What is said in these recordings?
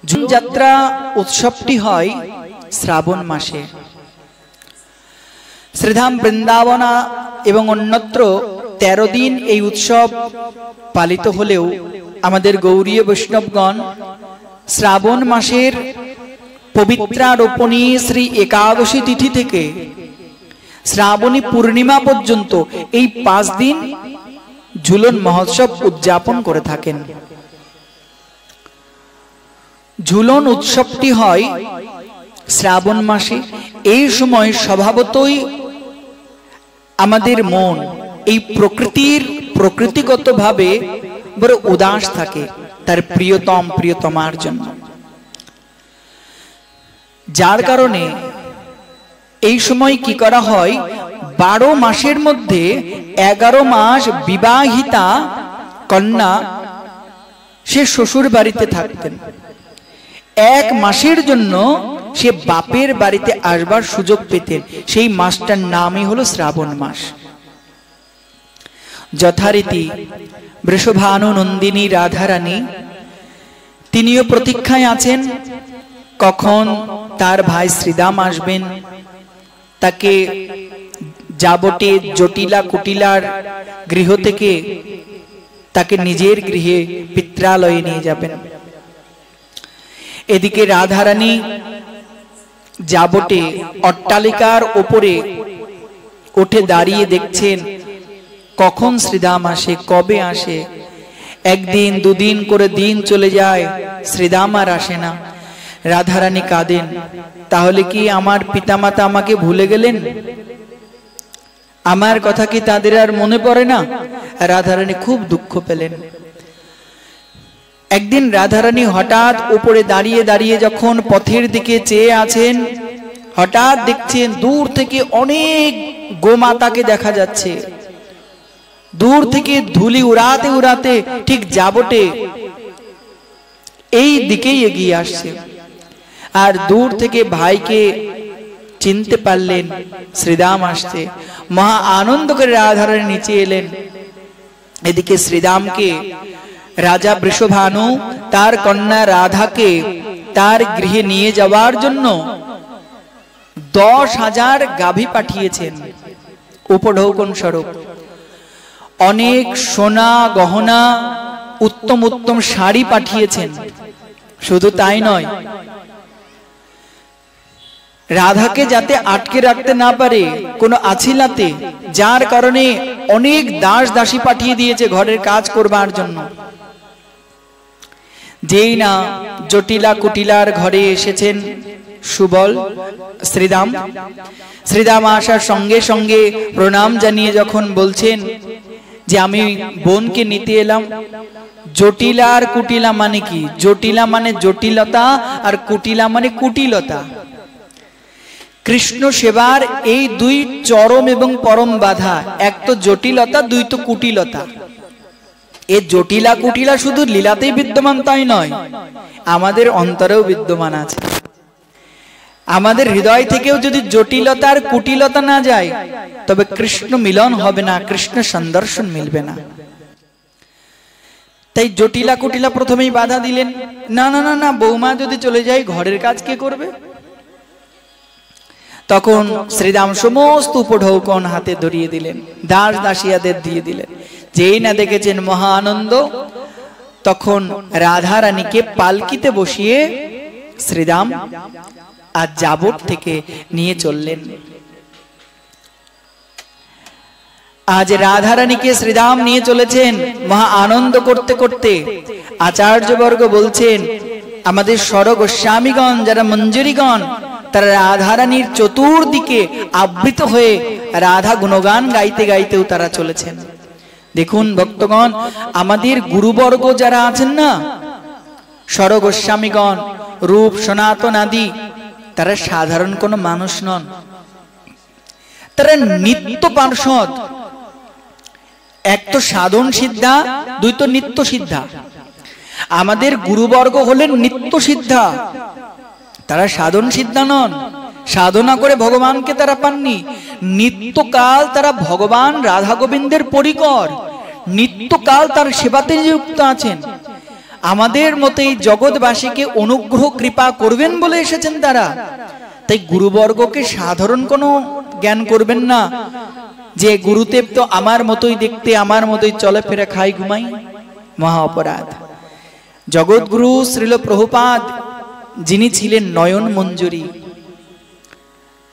যাত্রা উৎসবটি হয় শ্রাবণ মাসে। শ্রীধাম বৃন্দাবনা এবং অন্যত্র 13 দিন এই উৎসব পালিত হলেও আমাদের গৌড়ীয় বৈষ্ণবগণ শ্রাবণ মাসের পবিত্রারোপণী শ্রী একাদশী তিথি থেকে শ্রাবণী পূর্ণিমা পর্যন্ত এই 5 দিন ঝুলন মহোৎসব উদযাপন করে থাকেন। ঝুলন উৎসবটি হয় শ্রাবণ মাসে। এই সময় স্বভাবতই আমাদের মন এই প্রকৃতিগতভাবে বড় উদাস থাকে তার প্রিয়তমার জন্য, যার কারণে এই সময় কি করা হয়, 12 মাসের মধ্যে 11 মাস বিবাহিতা কন্যা সে শ্বশুর বাড়িতে থাকতেন। 1 মাসের জন্য সে বাপের বাড়িতে আসবার সুযোগ পেতেন। সেই মাসটার নামই হলো শ্রাবণ মাস। যথারীতি বৃষভানু নন্দিনী রাধারানী তিনিও প্রতীক্ষায় আছেন কখন তার ভাই শ্রীদাম আসবেন, তাকে যাবটে জটিলা কুটিলার গৃহ থেকে তাকে নিজের গৃহে পিত্রালয়ে নিয়ে যাবেন। এদিকে রাধারানী যাবটে অট্টালিকার উপরে উঠে দাঁড়িয়ে দেখছেন কখন শ্রীদাম আসে, কবে আসে। 1 দিন 2 দিন করে দিন চলে যায়, শ্রীদাম আর আসে না। রাধারানী কাঁদেন, তাহলে কি আমার পিতামাতা আমাকে ভুলে গেলেন? আমার কথা কি তাদের আর মনে পড়ে না? রাধারানী খুব দুঃখ পেলেন। একদিন রাধারানী হঠাৎ উপরে দাঁড়িয়ে দাঁড়িয়ে যখন পথের দিকে চেয়ে আছেন, হঠাৎ দেখছেন দূর থেকে অনেক গোমাতাকে দেখা যাচ্ছে। দূর থেকে ধুলি উড়াতে উড়াতে ঠিক যাবটে এই দিকেই এগিয়ে আসছে। আর দূর থেকে ভাইকে চিনতে পারলেন, শ্রীদাম আসছে। মহা আনন্দ করে রাধারানী নিচে এলেন। এদিকে শ্রীদামকে রাজা বৃষভানু তার কন্যা রাধাকে তার গৃহে নিয়ে যাওয়ার জন্য 10,000 গাভী পাঠিয়েছেন উপঢৌকন স্বরূপ। অনেক সোনা গহনা, উত্তম উত্তম শাড়ি পাঠিয়েছেন। শুধু তাই নয়, রাধাকে যাতে আটকে রাখতে না পারে কোনো আছিলাতে, যার কারণে অনেক দাস দাসী পাঠিয়ে দিয়েছে ঘরের কাজ করবার জন্য। যেই না জটিলা কুটিলার ঘরে এসেছেন সুবল শ্রীদাম আসার সঙ্গে সঙ্গে প্রণাম জানিয়ে যখন বলছেন যে আমি বোনকে নিতে এলাম। জটিলা আর কুটিলা মানে কি? জটিলা মানে জটিলতা আর কুটিলা মানে কুটিলতা। কৃষ্ণ সেবার এই 2 চরম এবং পরম বাধা, 1 তো জটিলতা, 2 তো কুটিলতা। এই জটিলা কুটিলা শুধু লীলাতেই বিদ্যমান তাই নয়, আমাদের অন্তরেও বিদ্যমান আছে। আমাদের হৃদয় থেকেও যদি জটিলতা আর কুটিলতা না যায়, তবে কৃষ্ণ মিলন হবে না, কৃষ্ণ সন্দর্শন মিলবে না। তাই জটিলা কুটিলা প্রথমেই বাধা দিলেন, না না না না, বৌমা যদি চলে যায় ঘরের কাজ কে করবে? তখন শ্রীদাম সমস্ত উপঢৌকন হাতে ধরিয়ে দিলেন, দাস দাসিয়াদের দিয়ে দিলেন। যেই না দেখেছেন মহা আনন্দ, তখন রাধারানীকে পালকিতে বসিয়ে শ্রীদাম আর যাবট থেকে নিয়ে চললেন। আজ রাধারানীকে শ্রীদাম নিয়ে চলেছেন মহা আনন্দ করতে করতে। আচার্যবর্গ বলছেন, আমাদের স্বরগোস্বামীগণ যারা মঞ্জুরিগণ, তারা রাধারানীর চতুর্দিকে আবৃত হয়ে রাধা গুণগান গাইতে গাইতেও তারা চলেছেন। দেখুন ভক্তগণ, আমাদের গুরুবর্গ যারা আছেন না, স্বরগোস্বামীগণ, রূপ সনাতন আদি, তারা সাধারণ কোনো মানুষ নন, তারা নিত্য পার্ষদ। 1 তো সাধন সিদ্ধা, 2 তো নিত্য সিদ্ধা। আমাদের গুরুবর্গ হলেন নিত্য সিদ্ধা, তারা সাধন সিদ্ধা নন। সাধনা করে ভগবানকে তারা পাননি। নিত্যকাল তারা ভগবান রাধা গোবিন্দের পরিকর, নিত্যকাল তার সেবাতে নিযুক্ত আছেন। আমাদের মতো এই জগৎবাসীকে অনুগ্রহ কৃপা করবেন বলে এসেছেন তারা। তাই গুরুবর্গকে সাধারণ কোনো জ্ঞান করবেন না যে গুরুদেব তো আমার মতোই দেখতে, আমার মতোই চলাফেরা, খাই ঘুমাই, মহা অপরাধ। জগৎগুরু শ্রীল প্রভুপাদ যিনি ছিলেন নয়ন মঞ্জুরি,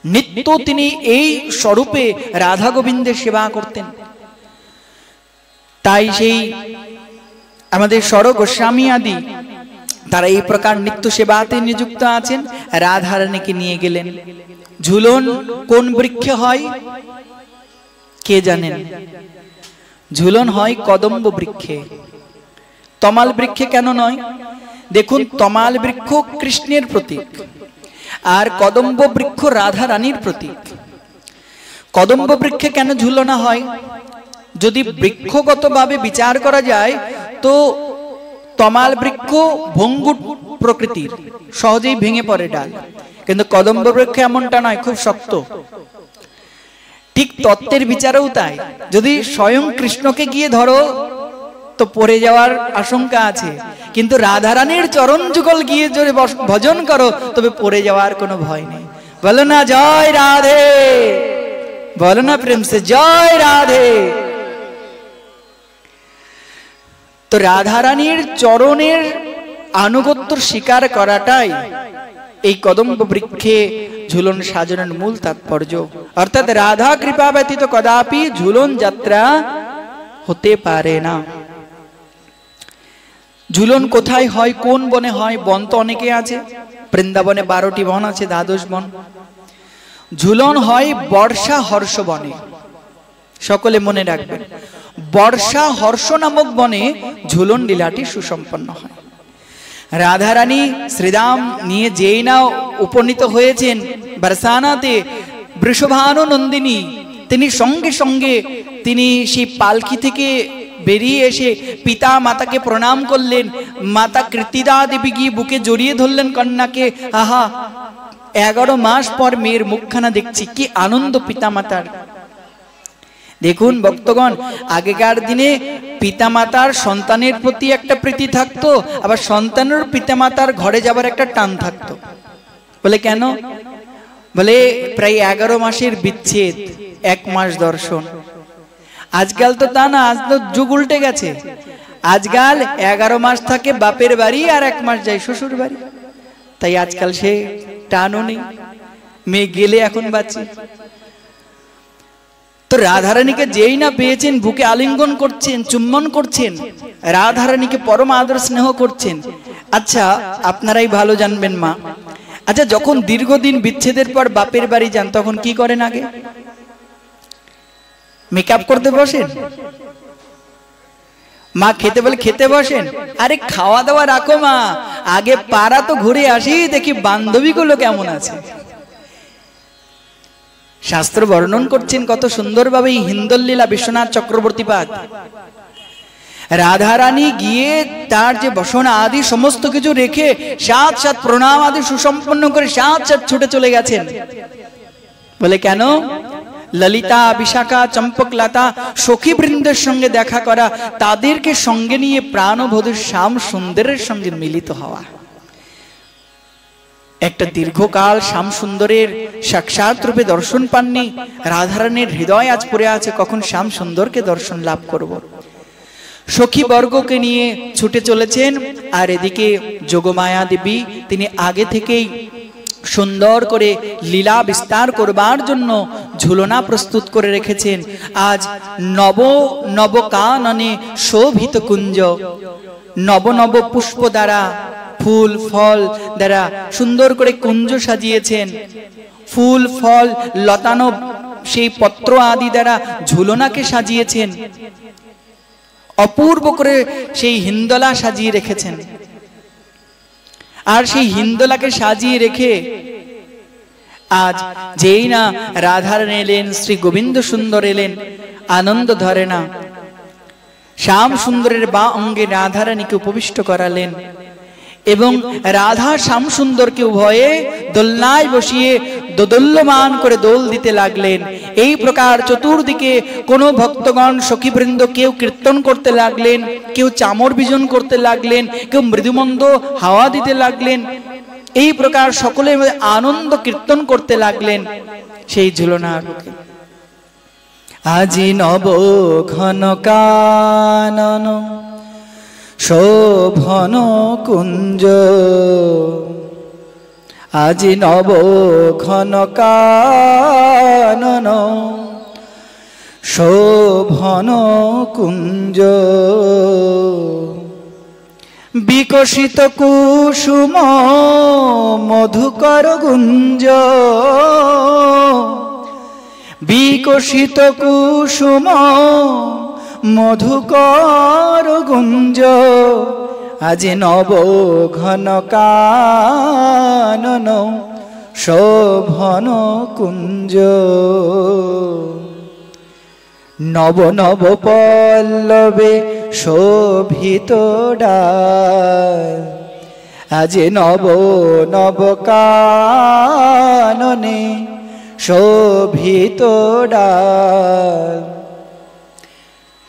নিত্য তিনি এই স্বরূপে রাধা গোবিন্দের সেবা করতেন। তাই সেই আমাদের স্বর গোস্বামী আদি তারা এই প্রকার নিত্য সেবাতে নিযুক্ত আছেন। রাধারানীকে নিয়ে গেলেন। ঝুলন কোন বৃক্ষে হয় কে জানেন? ঝুলন হয় কদম্ব বৃক্ষে। তমাল বৃক্ষে কেন নয়? দেখুন, তমাল বৃক্ষ কৃষ্ণের প্রতীক আর কদম্ব বৃক্ষ রাধা রানীর প্রতীক। কদম্ব বৃক্ষে কেন ঝুলনা হয়? যদি বৃক্ষগতভাবে বিচার করা যায় তো তমাল বৃক্ষ ভঙ্গুর প্রকৃতির, সহজেই ভেঙে পড়ে ডাল, কিন্তু কদম্ব বৃক্ষ এমনটা নয়, খুব শক্ত। ঠিক তত্ত্বের বিচারেও তাই। যদি স্বয়ং কৃষ্ণকে গিয়ে ধরো তো পড়ে যাওয়ার আশঙ্কা আছে, কিন্তু রাধারানীর চরণ যুগল গিয়ে যদি ভজন করো তবে পড়ে যাওয়ার কোনো ভয় নেই। বলো না জয় রাধে, বলো না প্রেম সে জয় রাধে। তো রাধারানীর চরণের আনুগত্য স্বীকার করাটাই এই কদম্ব বৃক্ষে ঝুলন সাজানোর মূল তাৎপর্য। অর্থাৎ রাধা কৃপা ব্যতীত কদাপি ঝুলন যাত্রা হতে পারে না। ঝুলন কোথায় হয়, কোন বনে হয়? বন তো অনেকে আছে, বৃন্দাবনে 12টি বন আছে, দ্বাদশ বন। ঝুলন হয় বর্ষা হর্ষ বনে। সকলে মনে রাখবেন, বর্ষা হর্ষ নামক বনে ঝুলন লীলাটি সুসম্পন্ন হয়। রাধারানী শ্রীরাম নিয়ে যেই না উপনীত হয়েছেন বরসানাতে, বৃষভানু নন্দিনী, তিনি সঙ্গে সঙ্গে তিনি সেই পালকি থেকে বেরিয়ে এসে পিতা মাতাকে প্রণাম করলেন। মাতা কৃতিদা দেবী গিয়ে বুকে জড়িয়ে ধরলেন কন্যাকে। আহা, 11 মাস পর মেয়ের মুখখানা দেখছি, কি আনন্দ পিতা মাতার। দেখুন ভক্তগণ, আগেকার দিনে পিতামাতার সন্তানের প্রতি একটা প্রীতি থাকতো, আবার সন্তানের পিতামাতার ঘরে যাবার একটা টান থাকতো। বলে কেন? বলে প্রায় 11 মাসের বিচ্ছেদ, 1 মাস দর্শন। আজকাল তো তা না, আজ তো যুগ উল্টে গেছে। আজকাল 11 মাস থাকে বাপের বাড়ি আর 1 মাস যায় শ্বশুর বাড়ি। তাই আজকাল সে টানও নেই, মেয়ে গেলে এখন বাঁচি। তো রাধারানীকে যেই না পেয়েছেন বুকে আলিঙ্গন করছেন, চুম্বন করছেন, রাধারানীকে পরম আদর স্নেহ করছেন। আচ্ছা, আপনারাই ভালো জানবেন মা। আচ্ছা, যখন দীর্ঘদিন বিচ্ছেদের পর বাপের বাড়ি যান তখন কি করেন? আগে মেকআপ করতে বসেন? মা খেতে বলে খেতে বসেন? আরে খাওয়া দাওয়া রাখো মা, আগে পাড়া তো ঘুরে আসি, দেখি বান্ধবীগুলো কেমন আছে। শাস্ত্র বর্ণন করছেন কত সুন্দরভাবে হিন্দোল্লীলা বিশ্বনাথ চক্রবর্তীপাদ। রাধারানী গিয়ে তার যে বসনা আদি সমস্ত কিছু রেখে সাত সাত প্রণাম আদি সুসম্পন্ন করে সাত সাত ছুটে চলে গেছেন। বলে কেন? ললিতা, বিশাখা, চম্পকলতা সখী বৃন্দের সঙ্গে দেখা করা, তাদেরকে সঙ্গে নিয়ে প্রাণবধূ শ্যাম সুন্দরের সঙ্গে মিলিত হওয়া। একটা দীর্ঘকাল শ্যাম সুন্দরের সাক্ষাৎ রূপে দর্শন পাননি। রাধারানীর হৃদয় আজ পড়ে আছে, কখন শ্যাম সুন্দরকে দর্শন লাভ করব। সখী বর্গকে নিয়ে ছুটে চলেছেন। আর এদিকে যোগমায়া দেবী তিনি আগে থেকেই সুন্দর করে লীলা বিস্তার করবার জন্য ঝুলনা প্রস্তুত করে রেখেছেন। আজ নব নব কাননে শোভিত কুঞ্জ, নব নব পুষ্প দ্বারা, ফুল ফল দ্বারা সুন্দর করে কুঞ্জ সাজিয়েছেন। ফুল ফল লতানো সেই পত্র আদি দ্বারা ঝুলনাকে সাজিয়েছেন। অপূর্ব করে সেই হিন্দোলা সাজিয়ে রেখেছেন। আর সেই হিন্দোলাকে সাজিয়ে রেখে আজ যেই না রাধারানী এলেন, শ্রী গোবিন্দ সুন্দর এলেন, আনন্দ ধরে না। শ্যাম সুন্দরের বা অঙ্গে রাধারানীকে উপবিষ্ট করালেন। এবং রাধা শ্যামসুন্দরকে উভয়ে দোলনায় বসিয়ে দোদুল্যমান করে দোল দিতে লাগলেন। এই প্রকার চতুর্দিকে কোনো ভক্তগণ সখীবৃন্দ কেউ কীর্তন করতে লাগলেন, কেউ চামর বিজন করতে লাগলেন, কেউ মৃদুমন্দ হাওয়া দিতে লাগলেন। এই প্রকার সকলে আনন্দ কীর্তন করতে লাগলেন সেই ঝুলনার বুকে। আজি নব ঘন কানন শোভন কুঞ্জ, আজি নব ঘন কানন শোভন কুঞ্জ, বিকশিত কুসুম মধুকর গুঞ্জ, বিকশিত কুসুম মধুকর গুঞ্জ, আজি নব ঘন কানন শোভন কুঞ্জ, নব নব পল্লবে শোভিত ডাল, আজি নব নব কাননে শোভিত ডাল,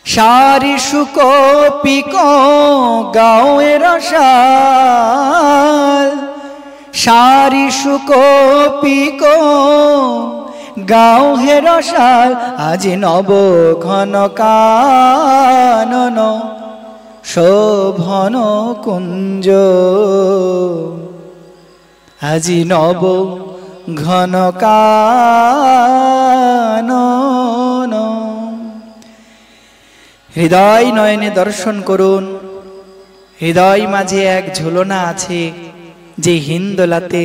সারি সুকপিক গাঁয়ের শাল, সারি সুকপিক গাঁয়ের শাল, আজি নব ঘন কানন শোভন কুঞ্জ, আজি নব ঘন কানন। হৃদয় নয়নে দর্শন করুন। হৃদয় মাঝে এক ঝুলনা আছে, যে হিন্দোলাতে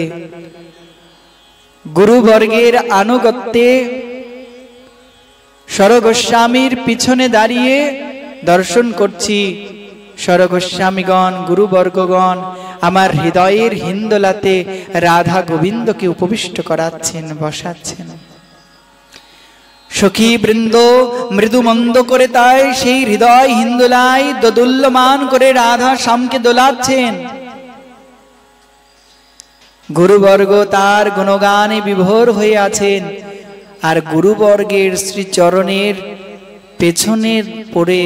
গুরুবর্গের আনুগত্যে স্বরগোস্বামীর পিছনে দাঁড়িয়ে দর্শন করছি। স্বরগোস্বামীগণ, গুরুবর্গগণ আমার হৃদয়ের হিন্দোলাতে রাধা গোবিন্দকে উপবিষ্ট করাচ্ছেন, বসাচ্ছেন। সখী বৃন্দ মৃদু মন্দ করে তাই সেই হৃদয় হিন্দোলায় দোদুল্যমান করে রাধা শ্যামকে দোলাচ্ছেন। গুরুবর্গ তার গুণগানে বিভোর হয়ে আছেন, আর গুরুবর্গের শ্রীচরণের পেছনের পড়ে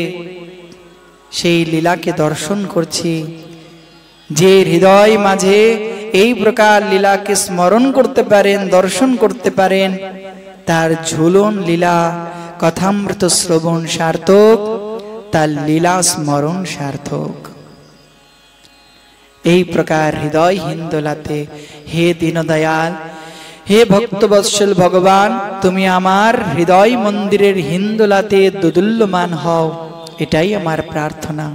সেই লীলাকে দর্শন করছি। যে হৃদয় মাঝে এই প্রকার লীলাকে স্মরণ করতে পারেন, দর্শন করতে পারেন, তার ঝুলন লীলা কথামৃত শ্রবণ সার্থক, তার লীলা স্মরণ সার্থক। এই প্রকার হৃদয় হিন্দোলাতে হে দীনদয়াল, হে ভক্তবৎসল ভগবান, তুমি আমার হৃদয় মন্দিরের হিন্দোলাতে দোদুল্যমান হও, এটাই আমার প্রার্থনা।